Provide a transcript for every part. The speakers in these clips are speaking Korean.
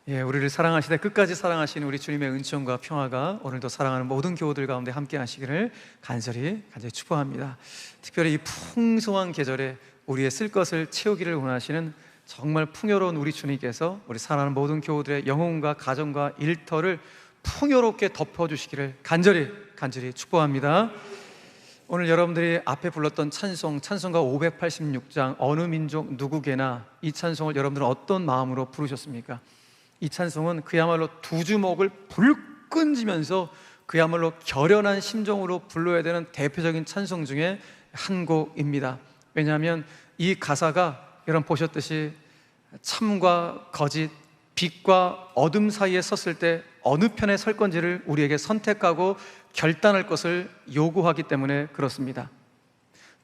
우리를 사랑하시되 끝까지 사랑하시는 우리 주님의 은총과 평화가 오늘도 사랑하는 모든 교우들 가운데 함께 하시기를 간절히 축복합니다. 특별히 이 풍성한 계절에 우리의 쓸 것을 채우기를 원하시는 정말 풍요로운 우리 주님께서 우리 사랑하는 모든 교우들의 영혼과 가정과 일터를 풍요롭게 덮어주시기를 간절히 축복합니다. 오늘 여러분들이 앞에 불렀던 찬송가 586장 어느 민족 누구게나, 이 찬송을 여러분들은 어떤 마음으로 부르셨습니까? 이 찬송은 그야말로 두 주먹을 불끈지면서 그야말로 결연한 심정으로 불러야 되는 대표적인 찬송 중에 한 곡입니다. 왜냐하면 이 가사가 여러분 보셨듯이 참과 거짓, 빛과 어둠 사이에 섰을 때 어느 편에 설 건지를 우리에게 선택하고 결단할 것을 요구하기 때문에 그렇습니다.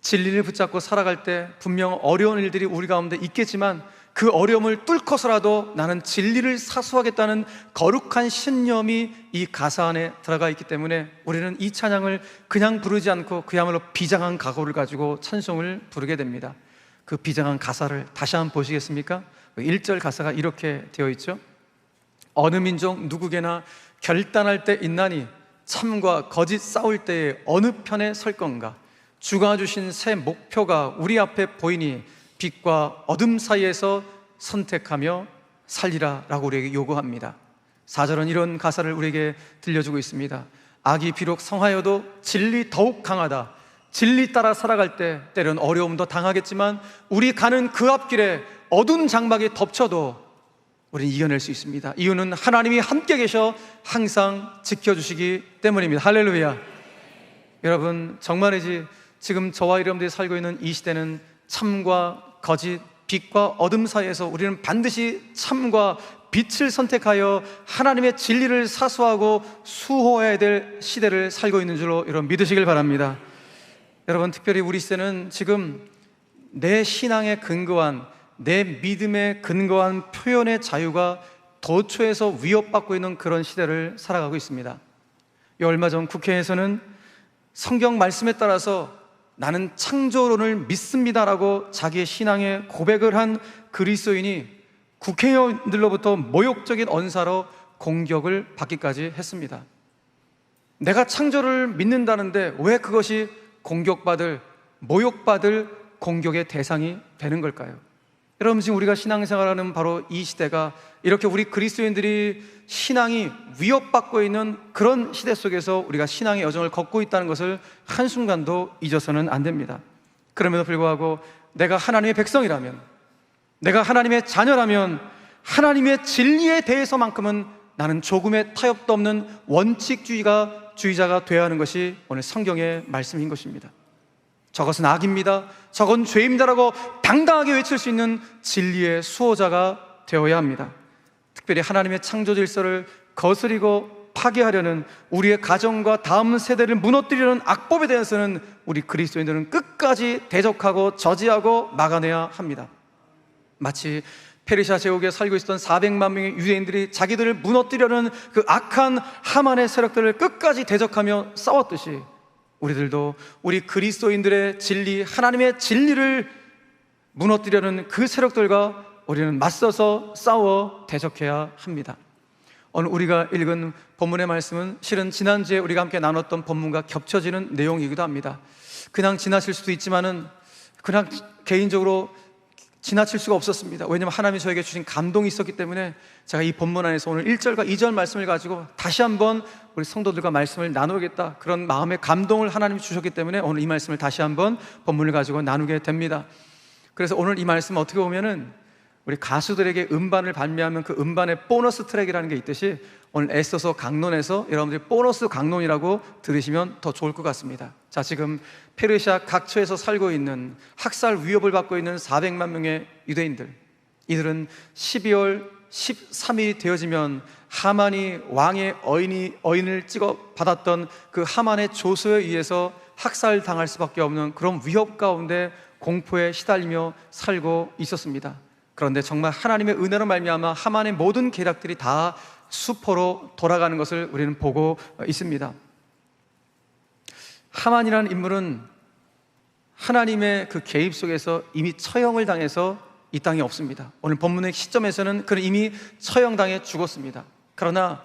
진리를 붙잡고 살아갈 때 분명 어려운 일들이 우리 가운데 있겠지만 그 어려움을 뚫고서라도 나는 진리를 사수하겠다는 거룩한 신념이 이 가사 안에 들어가 있기 때문에 우리는 이 찬양을 그냥 부르지 않고 그야말로 비장한 각오를 가지고 찬송을 부르게 됩니다. 그 비장한 가사를 다시 한번 보시겠습니까? 1절 가사가 이렇게 되어 있죠. 어느 민족 누구게나 결단할 때 있나니 참과 거짓 싸울 때에 어느 편에 설 건가? 주가 주신 새 목표가 우리 앞에 보이니 빛과 어둠 사이에서 선택하며 살리라 라고 우리에게 요구합니다. 4절은 이런 가사를 우리에게 들려주고 있습니다. 악이 비록 성하여도 진리 더욱 강하다. 진리 따라 살아갈 때 때론 어려움도 당하겠지만 우리 가는 그 앞길에 어두운 장막이 덮쳐도 우리는 이겨낼 수 있습니다. 이유는 하나님이 함께 계셔 항상 지켜주시기 때문입니다. 할렐루야. 여러분 정말이지 지금 저와 여러분들이 살고 있는 이 시대는 참과 거짓, 빛과 어둠 사이에서 우리는 반드시 참과 빛을 선택하여 하나님의 진리를 사수하고 수호해야 될 시대를 살고 있는 줄로 여러분 믿으시길 바랍니다. 여러분 특별히 우리 시대는 지금 내 신앙에 근거한, 내 믿음에 근거한 표현의 자유가 도처에서 위협받고 있는 그런 시대를 살아가고 있습니다. 얼마 전 국회에서는 성경 말씀에 따라서 나는 창조론을 믿습니다라고 자기의 신앙의 고백을 한 그리스도인이 국회의원들로부터 모욕적인 언사로 공격을 받기까지 했습니다. 내가 창조를 믿는다는데 왜 그것이 공격받을, 모욕받을 공격의 대상이 되는 걸까요? 여러분 지금 우리가 신앙생활하는 바로 이 시대가 이렇게 우리 그리스도인들이 신앙이 위협받고 있는 그런 시대 속에서 우리가 신앙의 여정을 걷고 있다는 것을 한순간도 잊어서는 안 됩니다. 그럼에도 불구하고 내가 하나님의 백성이라면, 내가 하나님의 자녀라면 하나님의 진리에 대해서만큼은 나는 조금의 타협도 없는 원칙주의자가 되어야 하는 것이 오늘 성경의 말씀인 것입니다. 저것은 악입니다, 저건 죄입니다라고 당당하게 외칠 수 있는 진리의 수호자가 되어야 합니다. 특별히 하나님의 창조 질서를 거스리고 파괴하려는 우리의 가정과 다음 세대를 무너뜨리려는 악법에 대해서는 우리 그리스도인들은 끝까지 대적하고 저지하고 막아내야 합니다. 마치 페르시아 제국에 살고 있었던 400만 명의 유대인들이 자기들을 무너뜨리려는 그 악한 하만의 세력들을 끝까지 대적하며 싸웠듯이 우리들도 우리 그리스도인들의 진리, 하나님의 진리를 무너뜨리려는 그 세력들과 우리는 맞서서 싸워 대적해야 합니다. 오늘 우리가 읽은 본문의 말씀은 실은 지난주에 우리가 함께 나눴던 본문과 겹쳐지는 내용이기도 합니다. 그냥 지나칠 수도 있지만은 그냥 개인적으로 지나칠 수가 없었습니다. 왜냐하면 하나님이 저에게 주신 감동이 있었기 때문에 제가 이 본문 안에서 오늘 1절과 2절 말씀을 가지고 다시 한번 우리 성도들과 말씀을 나누겠다, 그런 마음의 감동을 하나님이 주셨기 때문에 오늘 이 말씀을 다시 한번 본문을 가지고 나누게 됩니다. 그래서 오늘 이 말씀 어떻게 보면은 우리 가수들에게 음반을 발매하면 그 음반에 보너스 트랙이라는 게 있듯이 오늘 애써서 강론에서 여러분들이 보너스 강론이라고 들으시면 더 좋을 것 같습니다. 자, 지금 페르시아 각처에서 살고 있는, 학살 위협을 받고 있는 400만 명의 유대인들, 이들은 12월 13일이 되어지면 하만이 왕의 어인을 찍어 받았던 그 하만의 조서에 의해서 학살당할 수밖에 없는 그런 위협 가운데 공포에 시달리며 살고 있었습니다. 그런데 정말 하나님의 은혜로 말미암아 하만의 모든 계략들이 다 수포로 돌아가는 것을 우리는 보고 있습니다. 하만이라는 인물은 하나님의 그 개입 속에서 이미 처형을 당해서 이 땅에 없습니다. 오늘 본문의 시점에서는 그는 이미 처형당해 죽었습니다. 그러나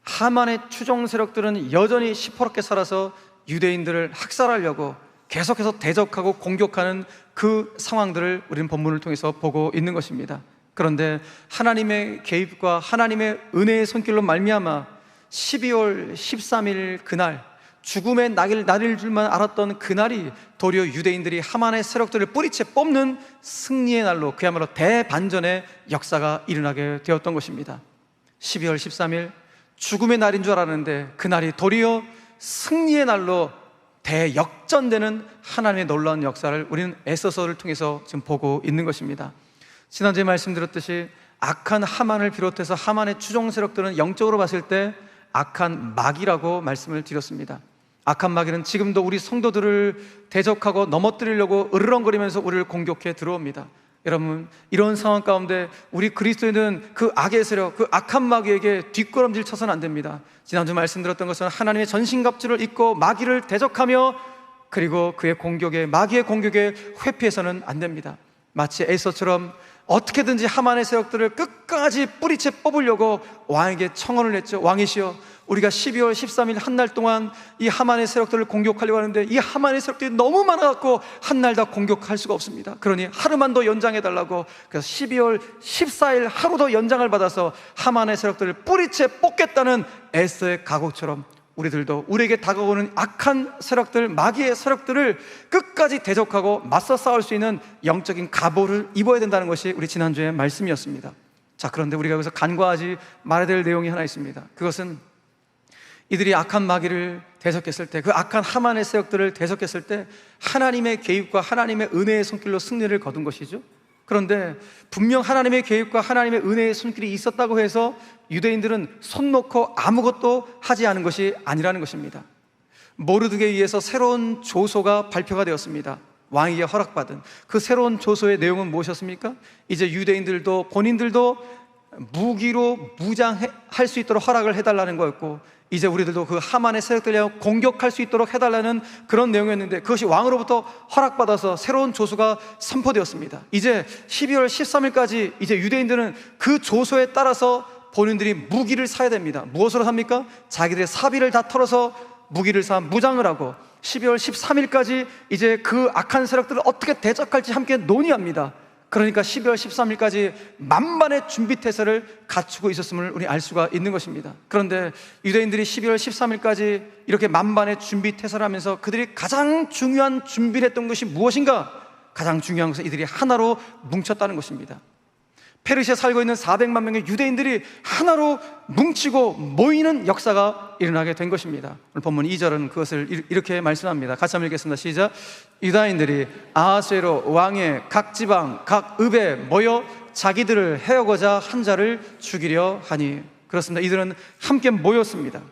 하만의 추종 세력들은 여전히 시퍼렇게 살아서 유대인들을 학살하려고 계속해서 대적하고 공격하는 그 상황들을 우리는 본문을 통해서 보고 있는 것입니다. 그런데 하나님의 개입과 하나님의 은혜의 손길로 말미암아 12월 13일 그날, 죽음의 날일 줄만 알았던 그날이 도리어 유대인들이 하만의 세력들을 뿌리채 뽑는 승리의 날로, 그야말로 대반전의 역사가 일어나게 되었던 것입니다. 12월 13일 죽음의 날인 줄 알았는데 그날이 도리어 승리의 날로 대역전되는 하나님의 놀라운 역사를 우리는 에스더서를 통해서 지금 보고 있는 것입니다. 지난주에 말씀드렸듯이 악한 하만을 비롯해서 하만의 추종 세력들은 영적으로 봤을 때 악한 마귀라고 말씀을 드렸습니다. 악한 마귀는 지금도 우리 성도들을 대적하고 넘어뜨리려고 으르렁거리면서 우리를 공격해 들어옵니다. 여러분, 이런 상황 가운데 우리 그리스도인은 그 악의 세력, 그 악한 마귀에게 뒷걸음질 쳐서는 안 됩니다. 지난주 말씀드렸던 것은 하나님의 전신갑주를 입고 마귀를 대적하며, 그리고 그의 공격에, 마귀의 공격에 회피해서는 안 됩니다. 마치 에서처럼 어떻게든지 하만의 세력들을 끝까지 뿌리채 뽑으려고 왕에게 청언을 했죠. 왕이시여, 우리가 12월 13일 한 날 동안 이 하만의 세력들을 공격하려고 하는데 이 하만의 세력들이 너무 많아갖고 한 날 다 공격할 수가 없습니다. 그러니 하루만 더 연장해달라고, 그래서 12월 14일 하루 더 연장을 받아서 하만의 세력들을 뿌리채 뽑겠다는 에스더의 각오처럼 우리들도 우리에게 다가오는 악한 세력들, 마귀의 세력들을 끝까지 대적하고 맞서 싸울 수 있는 영적인 갑오를 입어야 된다는 것이 우리 지난주의 말씀이었습니다. 자, 그런데 우리가 여기서 간과하지 말아야 될 내용이 하나 있습니다. 그것은 이들이 악한 마귀를 대적했을 때, 그 악한 하만의 세력들을 대적했을 때 하나님의 개입과 하나님의 은혜의 손길로 승리를 거둔 것이죠. 그런데 분명 하나님의 개입과 하나님의 은혜의 손길이 있었다고 해서 유대인들은 손 놓고 아무것도 하지 않은 것이 아니라는 것입니다. 모르드게에 의해서 새로운 조서가 발표가 되었습니다. 왕에게 허락받은 그 새로운 조서의 내용은 무엇이었습니까? 이제 유대인들도 본인들도 무기로 무장할 수 있도록 허락을 해달라는 거였고, 이제 우리들도 그 하만의 세력들을 공격할 수 있도록 해달라는 그런 내용이었는데, 그것이 왕으로부터 허락받아서 새로운 조서가 선포되었습니다. 이제 12월 13일까지 이제 유대인들은 그 조서에 따라서 본인들이 무기를 사야 됩니다. 무엇으로 삽니까? 자기들의 사비를 다 털어서 무기를 사 무장을 하고 12월 13일까지 이제 그 악한 세력들을 어떻게 대적할지 함께 논의합니다. 그러니까 12월 13일까지 만반의 준비태세를 갖추고 있었음을 우리 알 수가 있는 것입니다. 그런데 유대인들이 12월 13일까지 이렇게 만반의 준비태세를 하면서 그들이 가장 중요한 준비를 했던 것이 무엇인가? 가장 중요한 것은 이들이 하나로 뭉쳤다는 것입니다. 페르시아에 살고 있는 400만 명의 유대인들이 하나로 뭉치고 모이는 역사가 일어나게 된 것입니다. 오늘 본문 2절은 그것을 이렇게 말씀합니다. 같이 한번 읽겠습니다. 시작. 유다인들이 아하수에로 왕의 각 지방 각 읍에 모여 자기들을 해오고자 한 자를 죽이려 하니. 그렇습니다. 이들은 함께 모였습니다.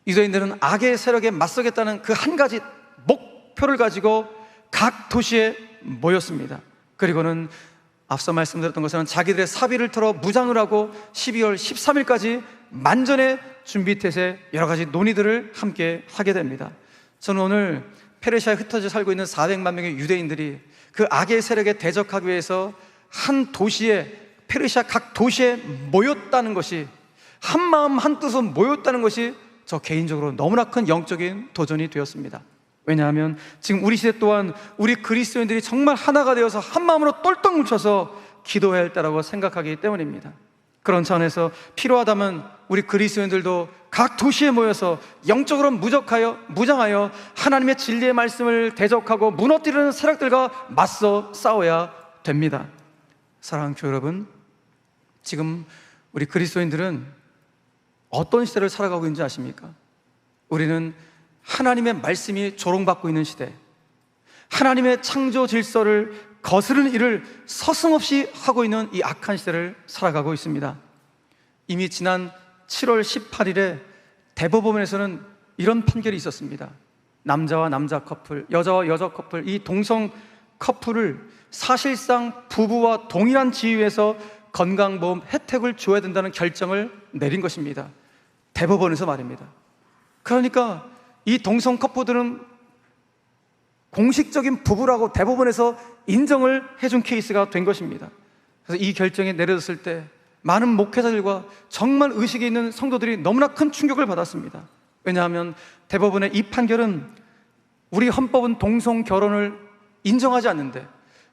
유대인들은 악의 세력에 맞서겠다는 그 한 가지 목표를 가지고 각 도시에 모였습니다. 그리고는 앞서 말씀드렸던 것은 자기들의 사비를 털어 무장을 하고 12월 13일까지 만전의 준비태세, 여러 가지 논의들을 함께 하게 됩니다. 저는 오늘 페르시아에 흩어져 살고 있는 400만 명의 유대인들이 그 악의 세력에 대적하기 위해서 한 도시에, 페르시아 각 도시에 모였다는 것이, 한 마음 한 뜻으로 모였다는 것이 저 개인적으로 너무나 큰 영적인 도전이 되었습니다. 왜냐하면 지금 우리 시대 또한 우리 그리스도인들이 정말 하나가 되어서 한 마음으로 똘똘 뭉쳐서 기도해야 할 때라고 생각하기 때문입니다. 그런 차원에서 필요하다면 우리 그리스도인들도 각 도시에 모여서 영적으로 무장하여 하나님의 진리의 말씀을 대적하고 무너뜨리는 세력들과 맞서 싸워야 됩니다. 사랑하는 교회 여러분, 지금 우리 그리스도인들은 어떤 시대를 살아가고 있는지 아십니까? 우리는 하나님의 말씀이 조롱받고 있는 시대, 하나님의 창조 질서를 거스르는 일을 서슴없이 하고 있는 이 악한 시대를 살아가고 있습니다. 이미 지난 7월 18일에 대법원에서는 이런 판결이 있었습니다. 남자와 남자 커플, 여자와 여자 커플, 이 동성 커플을 사실상 부부와 동일한 지위에서 건강보험 혜택을 줘야 된다는 결정을 내린 것입니다. 대법원에서 말입니다. 그러니까 이 동성 커플들은 공식적인 부부라고 대법원에서 인정을 해준 케이스가 된 것입니다. 그래서 이 결정이 내려졌을 때 많은 목회자들과 정말 의식이 있는 성도들이 너무나 큰 충격을 받았습니다. 왜냐하면 대법원의 이 판결은 우리 헌법은 동성 결혼을 인정하지 않는데,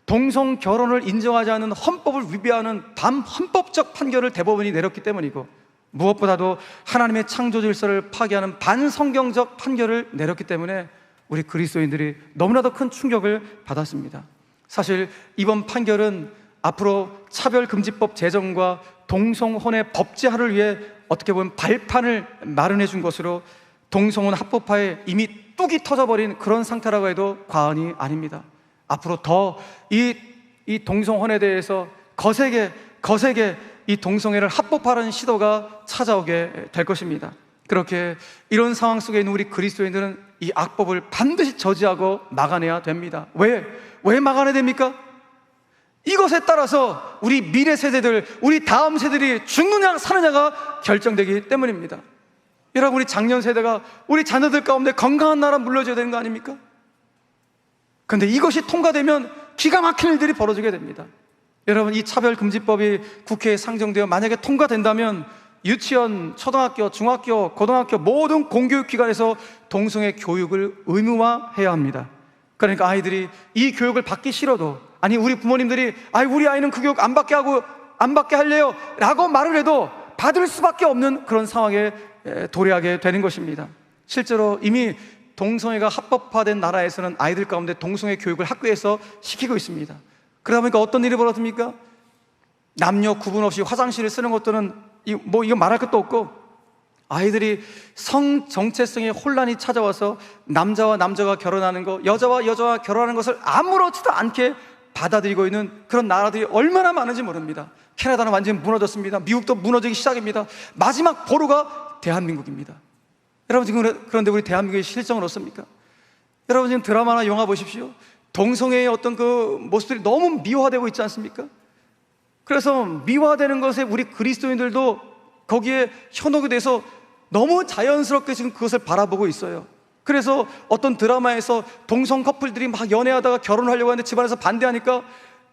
동성 결혼을 인정하지 않는 헌법을 위배하는 반헌법적 판결을 대법원이 내렸기 때문이고, 무엇보다도 하나님의 창조 질서를 파괴하는 반성경적 판결을 내렸기 때문에 우리 그리스도인들이 너무나도 큰 충격을 받았습니다. 사실 이번 판결은 앞으로 차별금지법 제정과 동성혼의 법제화를 위해 어떻게 보면 발판을 마련해 준 것으로, 동성혼 합법화에 이미 뚝이 터져버린 그런 상태라고 해도 과언이 아닙니다. 앞으로 더 이 동성혼에 대해서 거세게 이 동성애를 합법화하는 시도가 찾아오게 될 것입니다. 그렇게 이런 상황 속에 있는 우리 그리스도인들은 이 악법을 반드시 저지하고 막아내야 됩니다. 왜 막아내야 됩니까? 이것에 따라서 우리 미래 세대들, 우리 다음 세대들이 죽느냐 사느냐가 결정되기 때문입니다. 여러분, 우리 작년 세대가 우리 자녀들 가운데 건강한 나라 물려줘야 되는 거 아닙니까? 그런데 이것이 통과되면 기가 막힌 일들이 벌어지게 됩니다. 여러분, 이 차별금지법이 국회에 상정되어 만약에 통과된다면 유치원, 초등학교, 중학교, 고등학교 모든 공교육기관에서 동성애 교육을 의무화해야 합니다. 그러니까 아이들이 이 교육을 받기 싫어도, 아니 우리 부모님들이 우리 아이는 그 교육 안 받게 할래요 라고 말을 해도 받을 수밖에 없는 그런 상황에 도래하게 되는 것입니다. 실제로 이미 동성애가 합법화된 나라에서는 아이들 가운데 동성애 교육을 학교에서 시키고 있습니다. 그러다 보니까 어떤 일이 벌어집니까? 남녀 구분 없이 화장실을 쓰는 것들은 이거 말할 것도 없고, 아이들이 성 정체성의 혼란이 찾아와서 남자와 남자가 결혼하는 거, 여자와 여자가 결혼하는 것을 아무렇지도 않게 받아들이고 있는 그런 나라들이 얼마나 많은지 모릅니다. 캐나다는 완전히 무너졌습니다. 미국도 무너지기 시작입니다. 마지막 보루가 대한민국입니다. 여러분, 지금 그런데 우리 대한민국의 실정은 어떻습니까? 여러분, 지금 드라마나 영화 보십시오. 동성애의 어떤 그 모습들이 너무 미화되고 있지 않습니까? 그래서 미화되는 것에 우리 그리스도인들도 거기에 현혹이 돼서 너무 자연스럽게 지금 그것을 바라보고 있어요. 그래서 어떤 드라마에서 동성 커플들이 막 연애하다가 결혼하려고 하는데 집안에서 반대하니까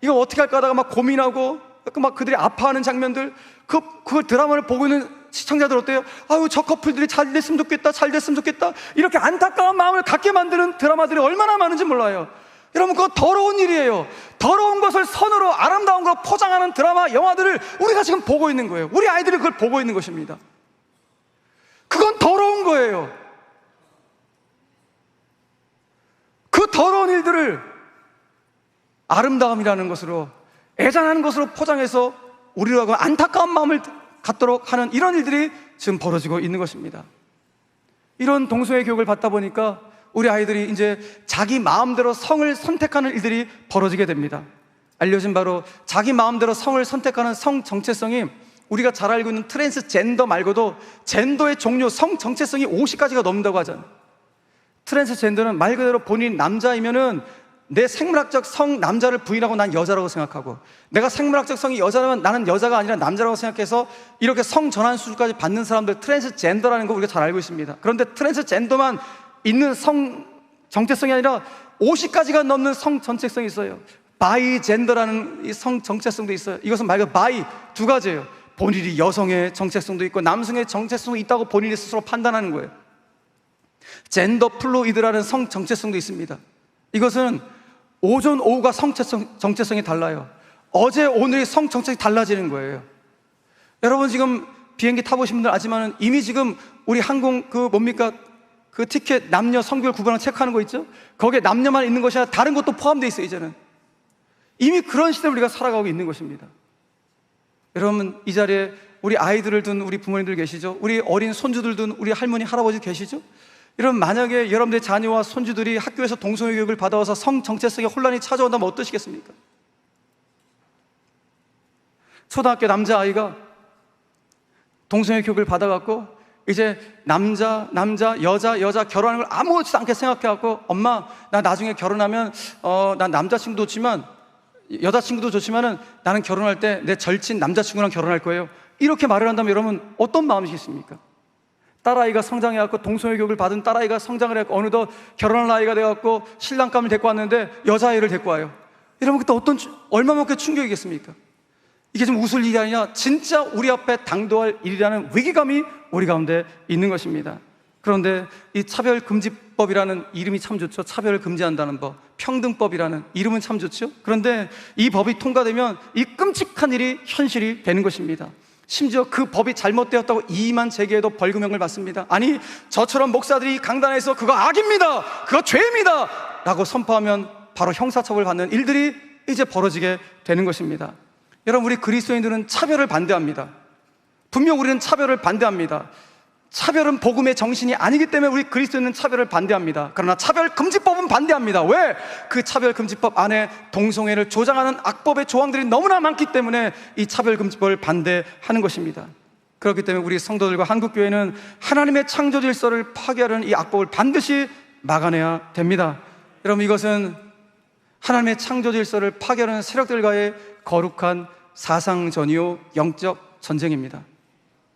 이거 어떻게 할까 하다가 막 고민하고 막 그들이 아파하는 장면들, 그 드라마를 보고 있는 시청자들 어때요? 저 커플들이 잘 됐으면 좋겠다 이렇게 안타까운 마음을 갖게 만드는 드라마들이 얼마나 많은지 몰라요. 여러분, 그거 더러운 일이에요. 더러운 것을 선으로, 아름다운 걸 포장하는 드라마, 영화들을 우리가 지금 보고 있는 거예요. 우리 아이들이 그걸 보고 있는 것입니다. 그건 더러운 거예요. 그 더러운 일들을 아름다움이라는 것으로, 애잔하는 것으로 포장해서 우리라고 안타까운 마음을 갖도록 하는 이런 일들이 지금 벌어지고 있는 것입니다. 이런 동성애 교육을 받다 보니까 우리 아이들이 이제 자기 마음대로 성을 선택하는 일들이 벌어지게 됩니다. 알려진 바로 자기 마음대로 성을 선택하는 성 정체성이, 우리가 잘 알고 있는 트랜스젠더 말고도 젠더의 종류, 성 정체성이 50가지가 넘는다고 하잖아요. 트랜스젠더는 말 그대로 본인 남자이면은 내 생물학적 성 남자를 부인하고 난 여자라고 생각하고, 내가 생물학적 성이 여자라면 나는 여자가 아니라 남자라고 생각해서 이렇게 성 전환 수술까지 받는 사람들, 트랜스젠더라는 거 우리가 잘 알고 있습니다. 그런데 트랜스젠더만 있는 성 정체성이 아니라 50가지가 넘는 성 정체성이 있어요. 바이젠더라는 이 성 정체성도 있어요. 이것은 말 그대로 바이, 두 가지예요. 본인이 여성의 정체성도 있고 남성의 정체성이 있다고 본인이 스스로 판단하는 거예요. 젠더 플루이드라는 성 정체성도 있습니다. 이것은 오전, 오후가 정체성이 달라요. 어제, 오늘이 성 정체성이 달라지는 거예요. 여러분, 지금 비행기 타보신 분들 아지만 이미 지금 우리 항공 그 티켓 남녀 성별 구분하는 체크하는 거 있죠? 거기에 남녀만 있는 것이 아니라 다른 것도 포함되어 있어요. 이제는 이미 그런 시대를 우리가 살아가고 있는 것입니다. 여러분, 이 자리에 우리 아이들을 둔 우리 부모님들 계시죠? 우리 어린 손주들 둔 우리 할머니, 할아버지 계시죠? 여러분, 만약에 여러분들의 자녀와 손주들이 학교에서 동성애 교육을 받아와서 성 정체성의 혼란이 찾아온다면 어떠시겠습니까? 초등학교 남자아이가 동성애 교육을 받아갖고 이제 남자, 여자 결혼하는 걸 아무렇지도 않게 생각해갖고, 엄마, 나 나중에 결혼하면 난 남자친구도 좋지만 여자친구도 좋지만은 나는 결혼할 때 내 절친 남자친구랑 결혼할 거예요, 이렇게 말을 한다면 여러분 어떤 마음이시겠습니까? 딸아이가 성장해갖고 동성애 교육을 받은 딸아이가 성장을 했고 어느덧 결혼할 나이가 돼갖고 신랑감을 데리고 왔는데 여자아이를 데리고 와요. 이러면 그때 얼마만큼 충격이겠습니까? 이게 좀 웃을 일이 아니냐, 진짜 우리 앞에 당도할 일이라는 위기감이 우리 가운데 있는 것입니다. 그런데 이 차별금지법이라는 이름이 참 좋죠. 차별을 금지한다는 법, 평등법이라는 이름은 참 좋죠. 그런데 이 법이 통과되면 이 끔찍한 일이 현실이 되는 것입니다. 심지어 그 법이 잘못되었다고 이의만 제기해도 벌금형을 받습니다. 아니, 저처럼 목사들이 강단에서 그거 악입니다, 그거 죄입니다 라고 선포하면 바로 형사처벌 받는 일들이 이제 벌어지게 되는 것입니다. 여러분, 우리 그리스도인들은 차별을 반대합니다. 분명 우리는 차별을 반대합니다. 차별은 복음의 정신이 아니기 때문에 우리 그리스도인은 차별을 반대합니다. 그러나 차별금지법은 반대합니다. 왜? 그 차별금지법 안에 동성애를 조장하는 악법의 조항들이 너무나 많기 때문에 이 차별금지법을 반대하는 것입니다. 그렇기 때문에 우리 성도들과 한국교회는 하나님의 창조 질서를 파괴하는 이 악법을 반드시 막아내야 됩니다. 여러분, 이것은 하나님의 창조 질서를 파괴하는 세력들과의 거룩한 사상전이요 영적 전쟁입니다.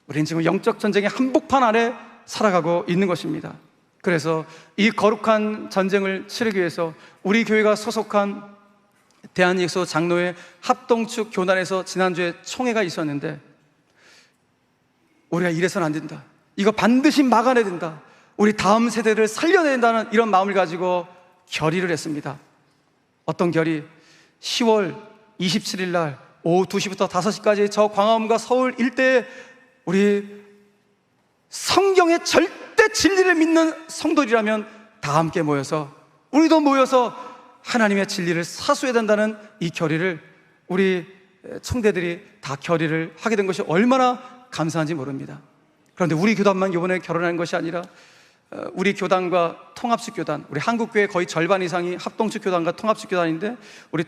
우리는 지금 영적 전쟁의 한복판 아래 살아가고 있는 것입니다. 그래서 이 거룩한 전쟁을 치르기 위해서 우리 교회가 소속한 대한예수 장로회 합동측 교단에서 지난주에 총회가 있었는데, 우리가 이래서는 안 된다, 이거 반드시 막아내야 된다, 우리 다음 세대를 살려내야 된다는 이런 마음을 가지고 결의를 했습니다. 어떤 결의? 10월 27일 날 오후 2시부터 5시까지 저 광화문과 서울 일대에 우리 성경의 절대 진리를 믿는 성도들이라면 다 함께 모여서, 우리도 모여서 하나님의 진리를 사수해야 된다는 이 결의를 우리 청대들이 다 결의를 하게 된 것이 얼마나 감사한지 모릅니다. 그런데 우리 교단만 이번에 결혼한 것이 아니라 우리 교단과 통합식 교단, 우리 한국교회 거의 절반 이상이 합동측 교단과 통합식 교단인데, 우리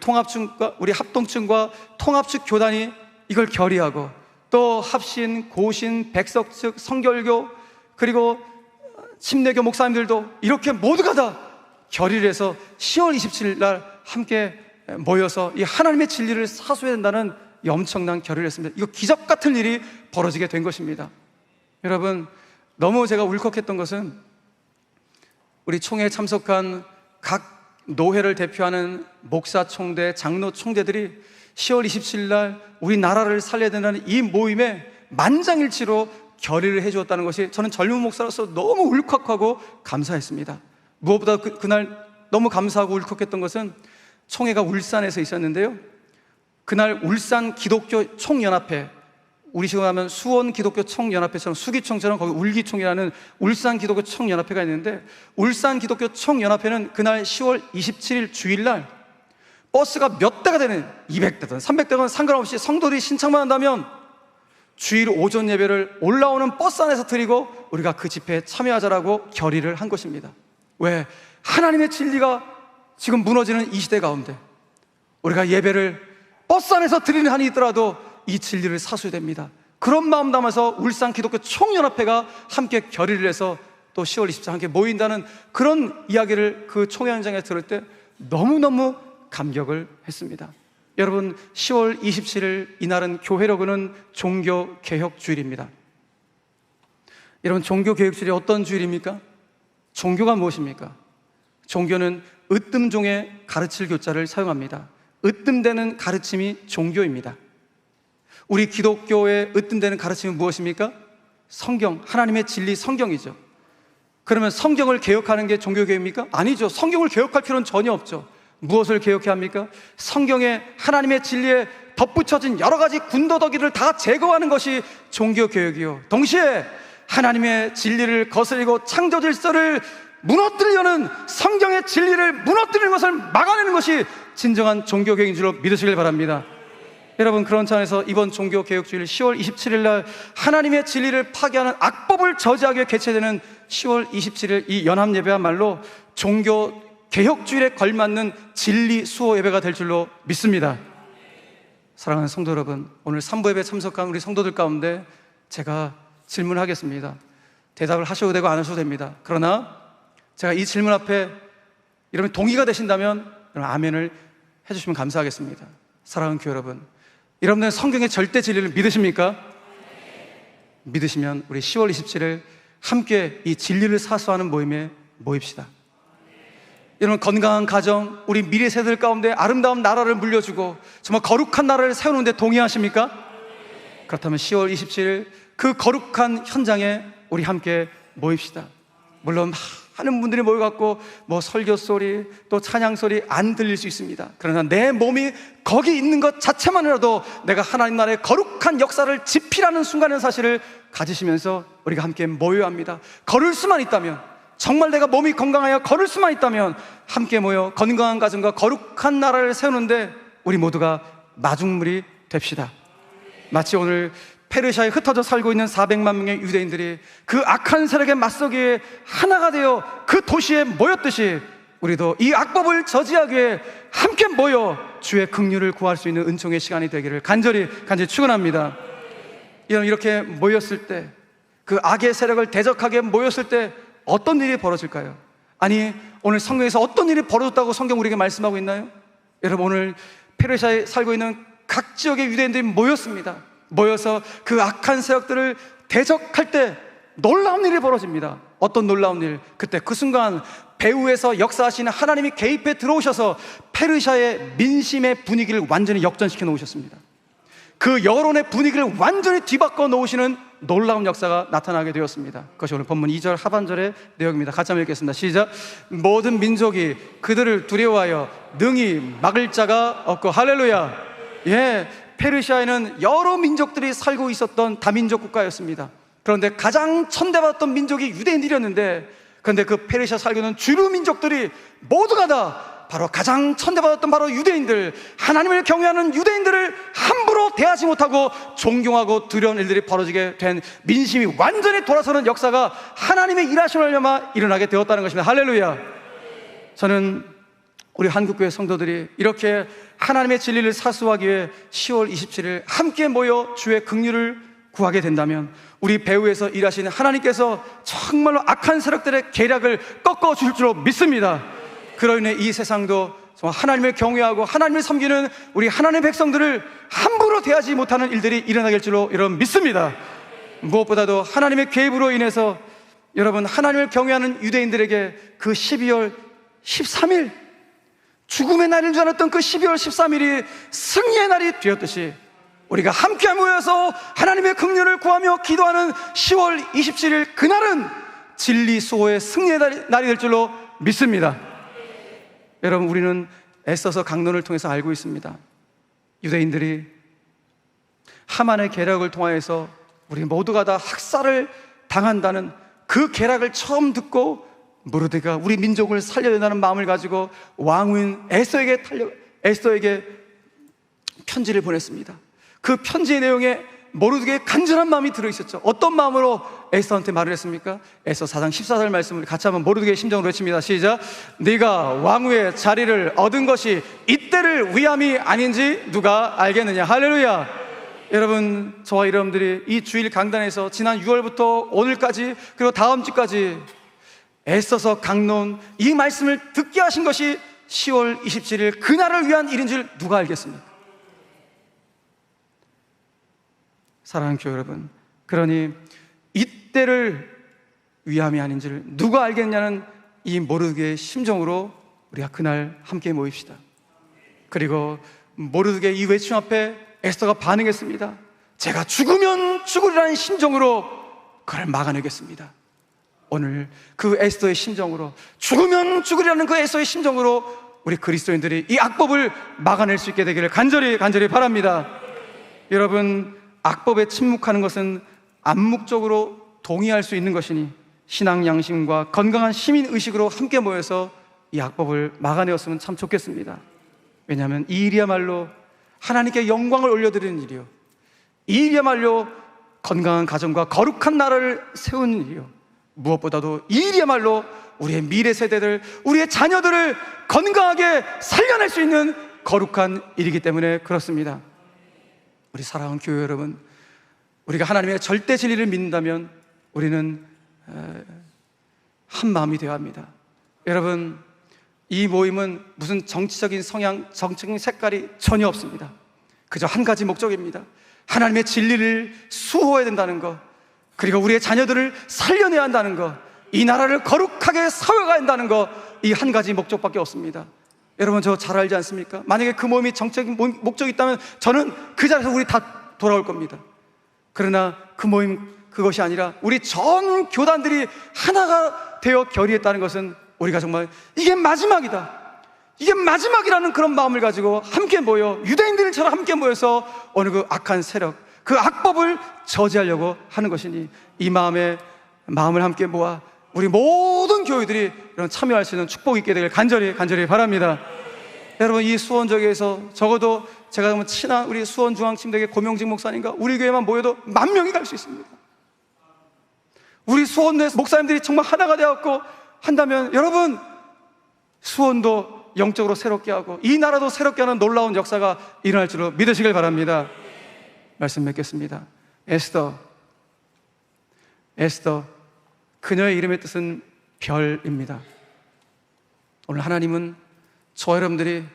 합동측과 통합식 교단이 이걸 결의하고, 또 합신, 고신, 백석측, 성결교, 그리고 침례교 목사님들도 이렇게 모두가 다 결의를 해서 10월 27일 날 함께 모여서 이 하나님의 진리를 사수해야 된다는 이 엄청난 결의를 했습니다. 이거 기적 같은 일이 벌어지게 된 것입니다. 여러분, 너무 제가 울컥했던 것은 우리 총회에 참석한 각 노회를 대표하는 목사 총대, 장로 총대들이 10월 27일 날 우리나라를 살려야 된다는 이 모임에 만장일치로 결의를 해주었다는 것이 저는 젊은 목사로서 너무 울컥하고 감사했습니다. 무엇보다 그날 너무 감사하고 울컥했던 것은 총회가 울산에서 있었는데요, 그날 울산 기독교 총연합회, 우리 식으로 하면 수원 기독교 총연합회처럼, 수기총처럼 거기 울기총이라는 울산 기독교 총연합회가 있는데, 울산 기독교 총연합회는 그날 10월 27일 주일날 버스가 몇 대가 되는, 200대든 300대든 상관없이 성도들이 신청만 한다면 주일 오전 예배를 올라오는 버스 안에서 드리고 우리가 그 집회에 참여하자라고 결의를 한 것입니다. 왜? 하나님의 진리가 지금 무너지는 이 시대 가운데 우리가 예배를 버스 안에서 드리는 한이 있더라도 이 진리를 사수해야 됩니다. 그런 마음 담아서 울산 기독교 총연합회가 함께 결의를 해서 또 10월 24일 함께 모인다는 그런 이야기를 그 총회 현장에 들을 때 너무너무 감격을 했습니다. 여러분, 10월 27일 이날은 교회로는 종교개혁주일입니다. 여러분, 종교개혁주일이 어떤 주일입니까? 종교가 무엇입니까? 종교는 으뜸종의 가르칠 교자를 사용합니다. 으뜸되는 가르침이 종교입니다. 우리 기독교의 으뜸되는 가르침은 무엇입니까? 성경, 하나님의 진리 성경이죠. 그러면 성경을 개혁하는 게 종교개혁입니까? 아니죠. 성경을 개혁할 필요는 전혀 없죠. 무엇을 개혁해야 합니까? 성경에 하나님의 진리에 덧붙여진 여러 가지 군더더기를 다 제거하는 것이 종교개혁이요, 동시에 하나님의 진리를 거스리고 창조 질서를 무너뜨리려는 성경의 진리를 무너뜨리는 것을 막아내는 것이 진정한 종교개혁인 줄로 믿으시길 바랍니다. 여러분, 그런 차원에서 이번 종교개혁주일 10월 27일 날 하나님의 진리를 파괴하는 악법을 저지하기 위해 개최되는 10월 27일 이 연합예배야말로 종교개혁주일에 걸맞는 진리 수호 예배가 될 줄로 믿습니다. 사랑하는 성도 여러분, 오늘 3부 예배 참석한 우리 성도들 가운데 제가 질문하겠습니다. 대답을 하셔도 되고 안 하셔도 됩니다. 그러나 제가 이 질문 앞에 여러분 동의가 되신다면 여러분 아멘을 해주시면 감사하겠습니다. 사랑하는 교회 여러분, 여러분들은 성경의 절대 진리를 믿으십니까? 믿으시면 우리 10월 27일 함께 이 진리를 사수하는 모임에 모입시다. 이런 건강한 가정, 우리 미래 세대들 가운데 아름다운 나라를 물려주고 정말 거룩한 나라를 세우는 데 동의하십니까? 그렇다면 10월 27일 그 거룩한 현장에 우리 함께 모입시다. 물론 많은 분들이 모여갖고 뭐 설교 소리 또 찬양 소리 안 들릴 수 있습니다. 그러나 내 몸이 거기 있는 것 자체만으로도 내가 하나님 나라의 거룩한 역사를 지필하는 순간의 사실을 가지시면서 우리가 함께 모여야 합니다. 걸을 수만 있다면, 정말 내가 몸이 건강하여 걸을 수만 있다면 함께 모여 건강한 가정과 거룩한 나라를 세우는데 우리 모두가 마중물이 됩시다. 마치 오늘 페르시아에 흩어져 살고 있는 400만 명의 유대인들이 그 악한 세력에 맞서기 위해 하나가 되어 그 도시에 모였듯이 우리도 이 악법을 저지하기 위해 함께 모여 주의 긍휼을 구할 수 있는 은총의 시간이 되기를 간절히 축원합니다. 이렇게 모였을 때, 그 악의 세력을 대적하게 모였을 때 어떤 일이 벌어질까요? 아니, 오늘 성경에서 어떤 일이 벌어졌다고 성경 우리에게 말씀하고 있나요? 여러분, 오늘 페르시아에 살고 있는 각 지역의 유대인들이 모여서 그 악한 세력들을 대적할 때 놀라운 일이 벌어집니다. 어떤 놀라운 일? 그때 그 순간 배후에서 역사하시는 하나님이 개입해 들어오셔서 페르시아의 민심의 분위기를 완전히 역전시켜 놓으셨습니다. 그 여론의 분위기를 완전히 뒤바꿔 놓으시는 놀라운 역사가 나타나게 되었습니다. 그것이 오늘 본문 2절 하반절의 내용입니다. 같이 한번 읽겠습니다. 시작. 모든 민족이 그들을 두려워하여 능히 막을 자가 없고. 할렐루야. 페르시아에는 여러 민족들이 살고 있었던 다민족 국가였습니다. 그런데 가장 천대받았던 민족이 유대인들이었는데, 그런데 그 페르시아 살고 있는 주류 민족들이 모두가 다 바로 가장 천대받았던 바로 유대인들, 하나님을 경외하는 유대인들을 함부로 대하지 못하고 존경하고 두려운 일들이 벌어지게 된, 민심이 완전히 돌아서는 역사가 하나님의 일하심을 위하여 일어나게 되었다는 것입니다. 할렐루야. 저는 우리 한국교회 성도들이 이렇게 하나님의 진리를 사수하기 위해 10월 27일 함께 모여 주의 긍휼을 구하게 된다면 우리 배후에서 일하시는 하나님께서 정말로 악한 세력들의 계략을 꺾어줄 줄 믿습니다. 그로 인해 이 세상도 정말 하나님을 경외하고 하나님을 섬기는 우리 하나님의 백성들을 함부로 대하지 못하는 일들이 일어나게 될 줄로 여러분 믿습니다. 무엇보다도 하나님의 개입으로 인해서 여러분, 하나님을 경외하는 유대인들에게 그 12월 13일, 죽음의 날인 줄 알았던 그 12월 13일이 승리의 날이 되었듯이 우리가 함께 모여서 하나님의 긍휼을 구하며 기도하는 10월 27일 그날은 진리 수호의 승리의 날이 될 줄로 믿습니다. 여러분, 우리는 애써서 강론을 통해서 알고 있습니다. 유대인들이 하만의 계략을 통하여서 우리 모두가 다 학살을 당한다는 그 계략을 처음 듣고 모르드가 우리 민족을 살려야 된다는 마음을 가지고 왕후인 에스더에게 편지를 보냈습니다. 그 편지의 내용에 모르드게의 간절한 마음이 들어있었죠. 어떤 마음으로 에스더한테 말을 했습니까? 에스더 4장 14절 말씀을 같이 한번 모르드게의 심정으로 외칩니다. 시작. 네가 왕후의 자리를 얻은 것이 이때를 위함이 아닌지 누가 알겠느냐. 할렐루야. 여러분, 저와 여러분들이 이 주일 강단에서 지난 6월부터 오늘까지 그리고 다음 주까지 애써서 강론 이 말씀을 듣게 하신 것이 10월 27일 그날을 위한 일인 줄 누가 알겠습니까? 사랑하는 교회 여러분, 그러니 이때를 위함이 아닌 줄 누가 알겠냐는 이 모르드게의 심정으로 우리가 그날 함께 모입시다. 그리고 모르드게의 이 외침 앞에 에스더가 반응했습니다. 제가 죽으면 죽으리라는 심정으로 그걸 막아내겠습니다. 오늘 그 에스더의 심정으로, 죽으면 죽으리라는 그 에스더의 심정으로 우리 그리스도인들이 이 악법을 막아낼 수 있게 되기를 간절히 바랍니다. 여러분, 악법에 침묵하는 것은 암묵적으로 동의할 수 있는 것이니 신앙 양심과 건강한 시민 의식으로 함께 모여서 이 악법을 막아내었으면 참 좋겠습니다. 왜냐하면 이 일이야말로 하나님께 영광을 올려드리는 일이요, 이 일이야말로 건강한 가정과 거룩한 나라를 세우는 일이요, 무엇보다도 이 일이야말로 우리의 미래 세대들, 우리의 자녀들을 건강하게 살려낼 수 있는 거룩한 일이기 때문에 그렇습니다. 우리 사랑하는 교회 여러분, 우리가 하나님의 절대 진리를 믿는다면 우리는 한 마음이 되어야 합니다. 여러분, 이 모임은 무슨 정치적인 성향, 정치적인 색깔이 전혀 없습니다. 그저 한 가지 목적입니다. 하나님의 진리를 수호해야 된다는 것, 그리고 우리의 자녀들을 살려내야 한다는 것, 이 나라를 거룩하게 세워가야 한다는 것, 이 한 가지 목적밖에 없습니다. 여러분, 저 잘 알지 않습니까? 만약에 그 모임이 정책인 목적이 있다면 저는 그 자리에서 우리 다 돌아올 겁니다. 그러나 그 모임, 그것이 아니라 우리 전 교단들이 하나가 되어 결의했다는 것은 우리가 정말 이게 마지막이다, 이게 마지막이라는 그런 마음을 가지고 함께 모여, 유대인들처럼 함께 모여서 어느 그 악한 세력, 그 악법을 저지하려고 하는 것이니, 이 마음을 함께 모아 우리 모든 교회들이 이런 참여할 수 있는 축복이 있게 되길 간절히 바랍니다. 여러분, 이 수원저교에서 적어도 제가 친한 우리 수원중앙침대교 고명직 목사님과 우리 교회만 모여도 10,000명이 갈 수 있습니다. 우리 수원 내 목사님들이 정말 하나가 되었고 한다면, 여러분, 수원도 영적으로 새롭게 하고 이 나라도 새롭게 하는 놀라운 역사가 일어날 줄로 믿으시길 바랍니다. 말씀 맺겠습니다. 에스더, 그녀의 이름의 뜻은 별입니다. 오늘 하나님은 저와 여러분들이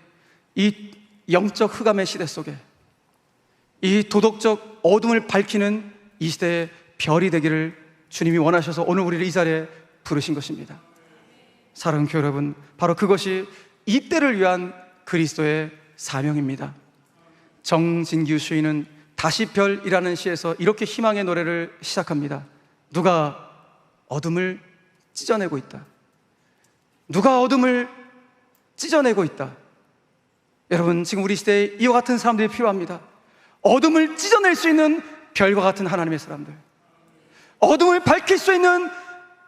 이 영적 흑암의 시대 속에, 이 도덕적 어둠을 밝히는 이 시대의 별이 되기를 주님이 원하셔서 오늘 우리를 이 자리에 부르신 것입니다. 사랑하는 교회 여러분, 바로 그것이 이 때를 위한 그리스도의 사명입니다. 정진규 시인은 다시 별이라는 시에서 이렇게 희망의 노래를 시작합니다. 누가 어둠을 찢어내고 있다. 누가 어둠을 찢어내고 있다. 여러분, 지금 우리 시대에 이와 같은 사람들이 필요합니다. 어둠을 찢어낼 수 있는 별과 같은 하나님의 사람들, 어둠을 밝힐 수 있는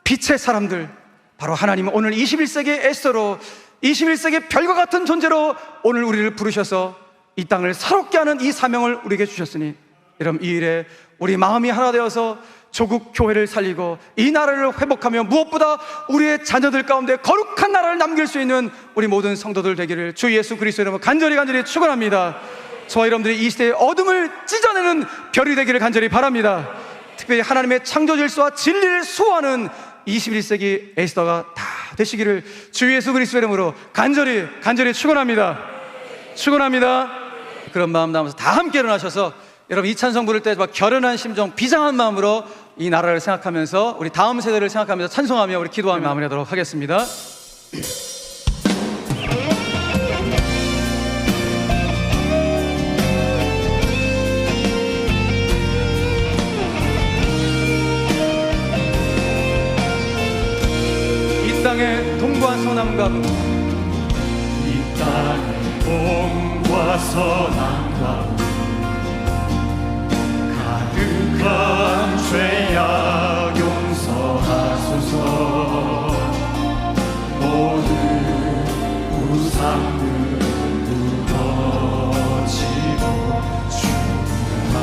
빛의 사람들, 바로 하나님은 오늘 21세기의 에스더로, 21세기의 별과 같은 존재로 오늘 우리를 부르셔서 이 땅을 새롭게 하는 이 사명을 우리에게 주셨으니, 여러분, 이 일에 우리 마음이 하나 되어서 조국 교회를 살리고 이 나라를 회복하며 무엇보다 우리의 자녀들 가운데 거룩한 나라를 남길 수 있는 우리 모든 성도들 되기를 주 예수 그리스도 이름으로 간절히 축원합니다. 저와 여러분들이 이 시대의 어둠을 찢어내는 별이 되기를 간절히 바랍니다. 특별히 하나님의 창조 질서와 진리를 수호하는 21세기 에스더가 다 되시기를 주 예수 그리스도 이름으로 간절히 축원합니다. 그런 마음 담아서 다 함께 일어나셔서 여러분, 이 찬송 부를 때 결연한 심정, 비장한 마음으로 이 나라를 생각하면서, 우리 다음 세대를 생각하면서 찬송하며 우리 기도하며 마무리하도록 하겠습니다. 이 땅의 동과 서남과 이 땅의 동과 서남과 가득한 죄악 용서하소서. 모든 우상들 무너지고 주만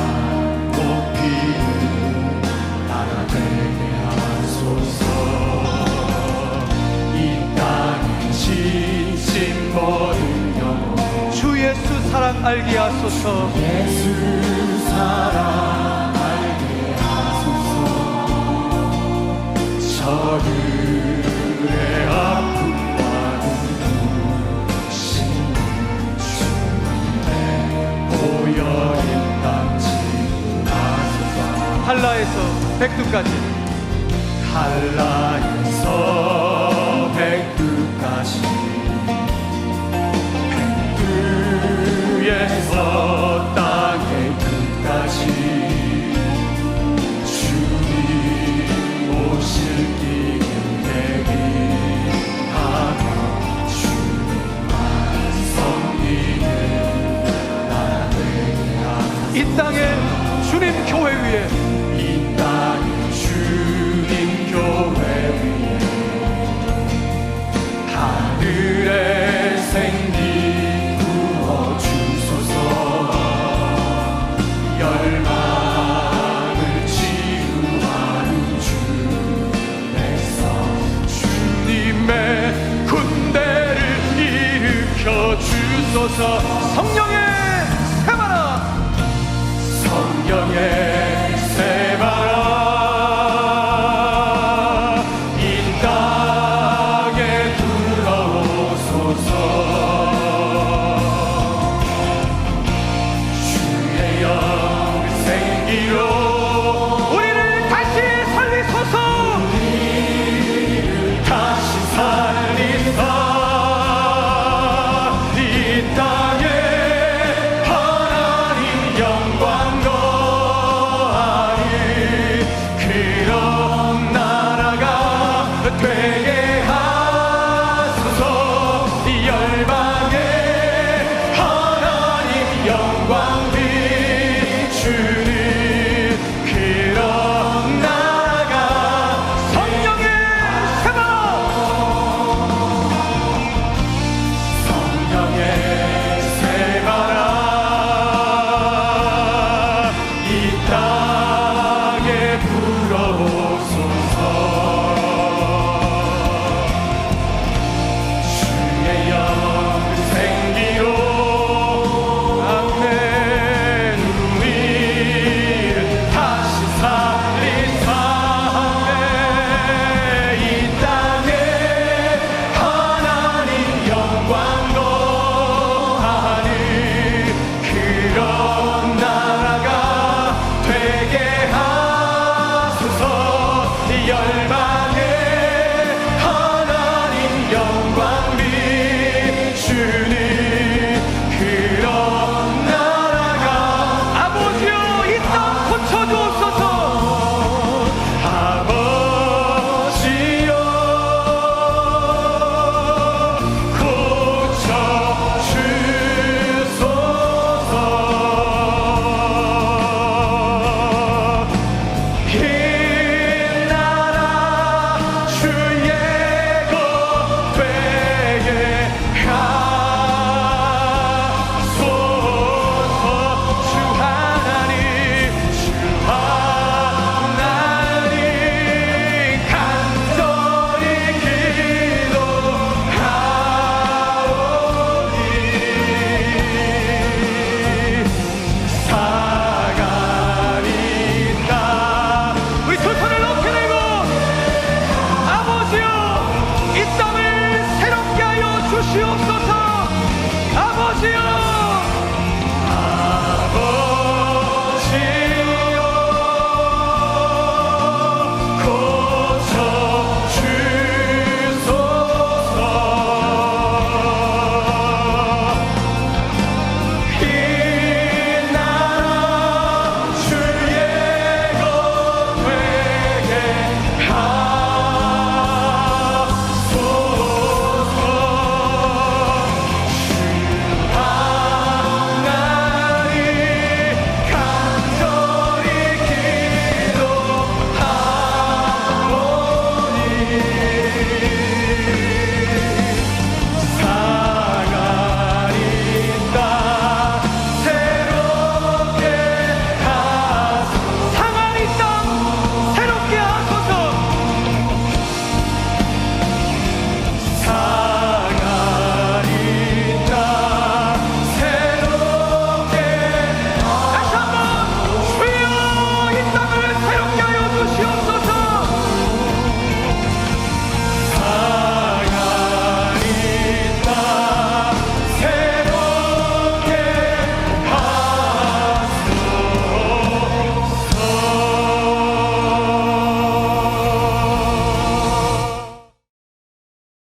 높이는 나라 되게 하소서. 이 땅에 지친 모든 영혼 주 예수 사랑 알게 하소서. 예수 사랑 저들의 아픔과 눈부신 주님의 보혈의 땅 지나소서. 한라에서 백두까지, 한라에서 백두까지, 백두에서